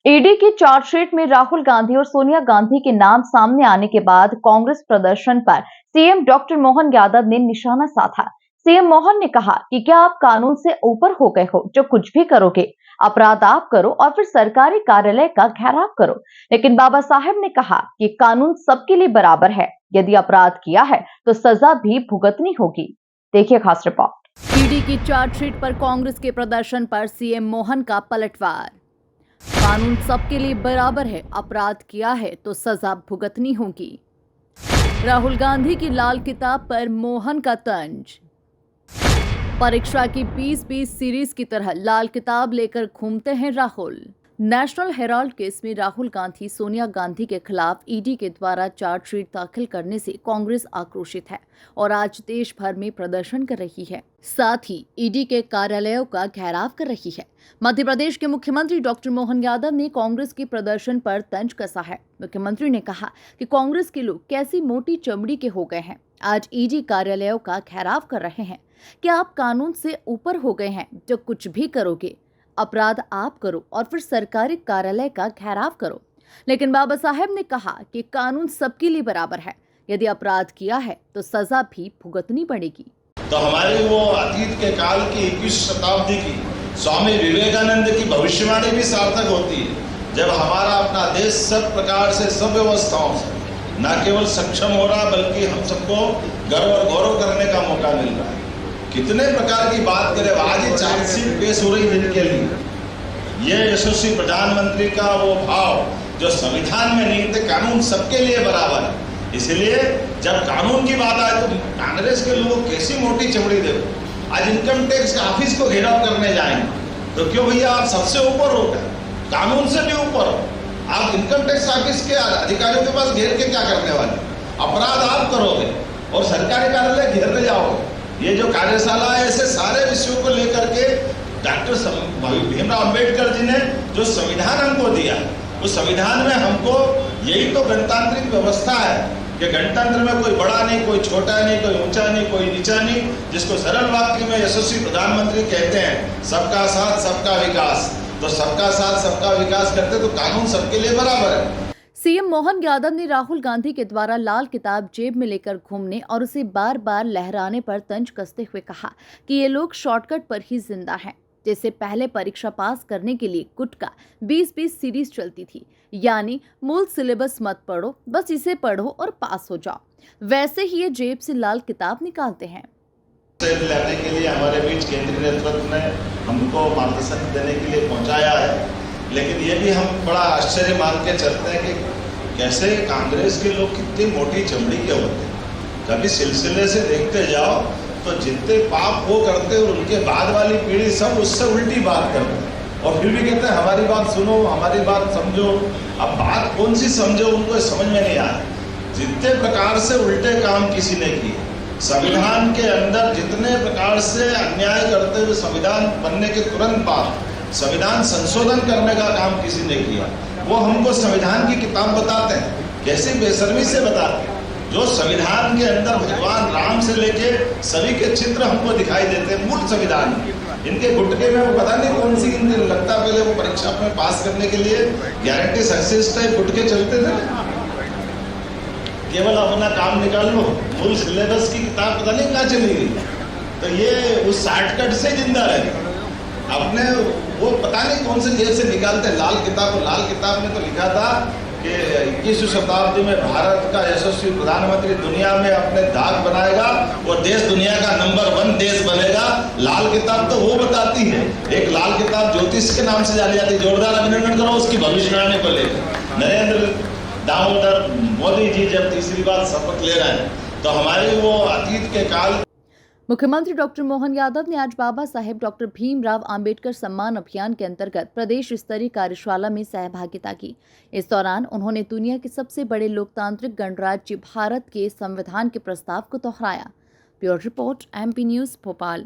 ED की chargesheet में राहुल गांधी और सोनिया गांधी के नाम सामने आने के बाद कांग्रेस प्रदर्शन पर सीएम डॉक्टर मोहन यादव ने निशाना साधा। सीएम मोहन ने कहा कि क्या आप कानून से ऊपर हो गए हो जो कुछ भी करोगे, अपराध आप करो और फिर सरकारी कार्यालय का घेराव करो। लेकिन बाबा साहेब ने कहा कि कानून सबके लिए बराबर है, यदि अपराध किया है तो सजा भी भुगतनी होगी। देखिए खास रिपोर्ट। ईडी की चार्जशीट पर कांग्रेस के प्रदर्शन पर सीएम मोहन का पलटवार। कानून सबके लिए बराबर है, अपराध किया है तो सजा भुगतनी होगी। राहुल गांधी की लाल किताब पर मोहन का तंज। परीक्षा की 20-20 सीरीज की तरह लाल किताब लेकर घूमते हैं राहुल। नेशनल हेराल्ड केस में राहुल गांधी सोनिया गांधी के खिलाफ ईडी के द्वारा चार्जशीट दाखिल करने से कांग्रेस आक्रोशित है और आज देश भर में प्रदर्शन कर रही है। साथ ही ईडी के कार्यालयों का घेराव कर रही है। मध्य प्रदेश के मुख्यमंत्री डॉक्टर मोहन यादव ने कांग्रेस के प्रदर्शन पर तंज कसा है। मुख्यमंत्री ने कहा कि कांग्रेस के लोग कैसी मोटी चमड़ी के हो गए हैं, आज ईडी कार्यालयों का घेराव कर रहे हैं। क्या आप कानून से ऊपर हो गए हैं जो कुछ भी करोगे, अपराध आप करो और फिर सरकारी कार्यालय का घेराव करो। लेकिन बाबा साहेब ने कहा कि कानून सबके लिए बराबर है, यदि अपराध किया है तो सजा भी भुगतनी पड़ेगी। तो हमारी वो अतीत के काल की 21वीं शताब्दी की स्वामी विवेकानंद की भविष्यवाणी भी सार्थक होती है, जब हमारा अपना देश सब प्रकार से सब व्यवस्थाओं से न केवल सक्षम हो रहा बल्कि हम सबको गर्व और गौरव करने का मौका मिल रहा है। कितने प्रकार की बात करें, आज ही चार्जशीट पेश हो रही जिनके लिए, ये यशस्वी प्रधानमंत्री का वो भाव जो संविधान में नहीं थे, कानून सबके लिए बराबर है। इसलिए जब कानून की बात आए तो कांग्रेस के लोग कैसी मोटी चमड़ी देखो, आज इनकम टैक्स के ऑफिस को घेराव करने जाएंगे तो क्यों भैया, आप सबसे ऊपर हो गए, कानून से भी ऊपर हो। आप इनकम टैक्स ऑफिस के अधिकारियों के पास घेर के क्या करने वाले, अपराध आप करोगे और सरकारी कार्यालय घेरने जाओगे। ये जो कार्यशाला है, ऐसे सारे विषयों को लेकर के डॉक्टर भीमराव अंबेडकर जी ने जो संविधान हमको दिया, उस संविधान में हमको यही तो गणतांत्रिक व्यवस्था है कि गणतंत्र में कोई बड़ा नहीं, कोई छोटा नहीं, कोई ऊंचा नहीं, कोई नीचा नहीं, जिसको सरल वाक्य में यशस्वी प्रधानमंत्री कहते हैं, सबका साथ सबका विकास। तो सबका साथ सबका विकास करते तो कानून सबके लिए बराबर है। सीएम मोहन यादव ने राहुल गांधी के द्वारा लाल किताब जेब में लेकर घूमने और उसे बार बार लहराने पर तंज कसते हुए कहा कि ये लोग शॉर्टकट पर ही जिंदा हैं। जैसे पहले परीक्षा पास करने के लिए गुटका 20-20 सीरीज चलती थी, यानी मूल सिलेबस मत पढ़ो, बस इसे पढ़ो और पास हो जाओ, वैसे ही ये जेब से लाल किताब निकालते हैं। लाने के लिए हमारे बीच केंद्रीय नेतृत्व ने हमको मार्गदर्शन देने के लिए पहुंचाया है, लेकिन ये भी हम बड़ा आश्चर्य मान के चलते हैं कि कैसे कांग्रेस के लोग कितनी मोटी चमड़ी के होते हैं। कभी सिलसिले से देखते जाओ तो जितने पाप वो करते और उनके बाद वाली पीढ़ी सब उससे उल्टी बात करते हैं और फिर भी कहते हैं हमारी बात सुनो, हमारी बात समझो। अब बात कौन सी समझो, उनको समझ में नहीं आ रहा। जितने प्रकार से उल्टे काम किसी ने किए, संविधान के अंदर जितने प्रकार से अन्याय करते हुए संविधान बनने के तुरंत बाद संविधान संशोधन करने का काम किसी ने किया, वो हमको संविधान की किताब बताते हैं, कैसे बेशर्मी से बताते हैं। जो संविधान के अंदर भगवान राम से लेके सभी के चित्र हमको दिखाई देते हैं मूल संविधान में। इनके गुटके में वो पता नहीं कौन सी इनके लगता, पहले वो परीक्षा में पास करने के लिए गारंटी सक्सेस टाइप गुटके चलते थे, केवल अपना काम निकाल लो, मूल सिलेबस की किताब पता नहीं कहाँ चली गई। तो ये उस शॉर्टकट से जिंदा रहे, अपने वो पता नहीं कौन से जेब से निकालते लाल किताब। लाल किताब में तो लिखा था कि 21वीं शताब्दी में भारत का यशस्वी प्रधानमंत्री दुनिया में अपने दाग बनाएगा और देश दुनिया का नंबर 1 देश बनेगा। लाल किताब तो वो बताती है, एक लाल किताब ज्योतिष के नाम से जानी जाती है। जोरदार अभिनंदन करो उसकी भविष्यवाणी को लेकर। नरेंद्र दामोदर मोदी जी जब तीसरी बार शपथ ले रहे हैं तो हमारी वो अतीत के काल। मुख्यमंत्री डॉक्टर मोहन यादव ने आज बाबा साहेब डॉक्टर भीमराव अंबेडकर सम्मान अभियान के अंतर्गत प्रदेश स्तरीय कार्यशाला में सहभागिता की। इस दौरान उन्होंने दुनिया के सबसे बड़े लोकतांत्रिक गणराज्य भारत के संविधान के प्रस्ताव को दोहराया। Bureau report, MP news, Bhopal.